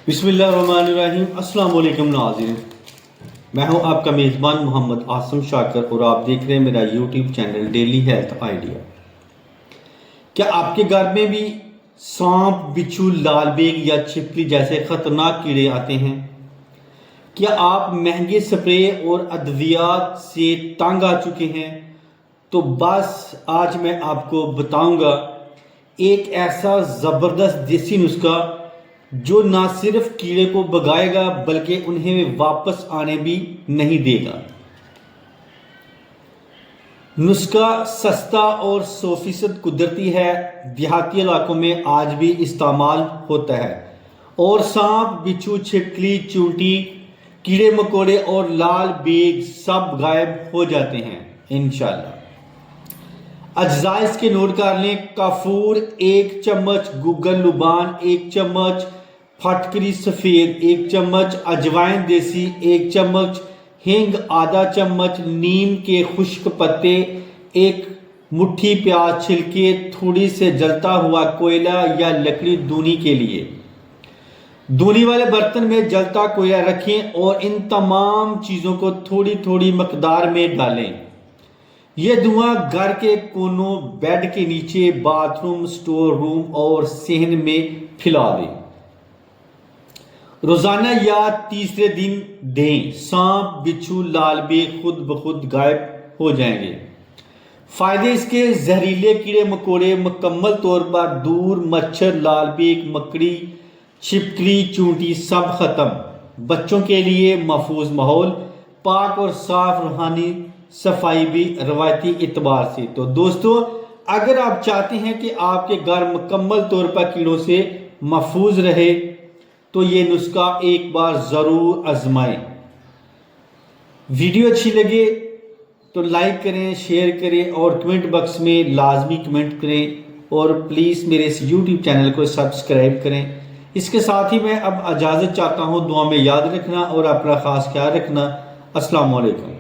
بسم اللہ الرحمن الرحیم۔ السلام علیکم ناظرین، میں ہوں آپ کا میزبان محمد عاصم شاکر اور آپ دیکھ رہے ہیں میرا YouTube channel daily health idea. کیا آپ کے گھر میں بھی سانپ، بچھو، لال بیگ یا چھپکلی جیسے خطرناک کیڑے آتے ہیں؟ کیا آپ مہنگے سپرے اور ادویات سے تنگ آ چکے ہیں؟ تو بس آج میں آپ کو بتاؤں گا ایک ایسا زبردست دیسی نسخہ جو نہ صرف کیڑے کو بھگائے گا بلکہ انہیں واپس آنے بھی نہیں دے گا۔ نسخہ سستا اور 100% قدرتی ہے، دیہاتی علاقوں میں آج بھی استعمال ہوتا ہے اور سانپ، بچھو، چھپکلی، چونٹی، کیڑے مکوڑے اور لال بیگ سب غائب ہو جاتے ہیں انشاءاللہ۔ اجزاء اس کے نوٹ کر لیں: کافور 1 چمچ، گوگل لبان 1 چمچ، پھٹکری سفید 1 چمچ، اجوائن دیسی 1 چمچ، ہینگ آدھا چمچ، نیم کے خشک پتے 1 مٹھی، پیاز چھلکے، تھوڑی سے جلتا ہوا کوئلہ یا لکڑی دونی کے لیے۔ دونی والے برتن میں جلتا کوئلہ رکھیں اور ان تمام چیزوں کو تھوڑی تھوڑی مقدار میں ڈالیں۔ یہ دھواں گھر کے کونوں، بیڈ کے نیچے، باتھ روم، سٹور روم اور صحن میں پھیلا دیں۔ روزانہ یا تیسرے دن دیں، سانپ، بچھو، لال بیگ خود بخود غائب ہو جائیں گے۔ فائدے اس کے: زہریلے کیڑے مکوڑے مکمل طور پر دور، مچھر، لال بیگ، مکڑی، چھپکلی، چونٹی سب ختم۔ بچوں کے لیے محفوظ ماحول، پاک اور صاف روحانی صفائی بھی روایتی اعتبار سے۔ تو دوستو، اگر آپ چاہتے ہیں کہ آپ کے گھر مکمل طور پر کیڑوں سے محفوظ رہے تو یہ نسخہ ایک بار ضرور آزمائیں۔ ویڈیو اچھی لگے تو لائک کریں، شیئر کریں اور کمنٹ باکس میں لازمی کمنٹ کریں اور پلیز میرے اس یوٹیوب چینل کو سبسکرائب کریں۔ اس کے ساتھ ہی میں اب اجازت چاہتا ہوں، دعا میں یاد رکھنا اور اپنا خاص خیال رکھنا۔ السلام علیکم۔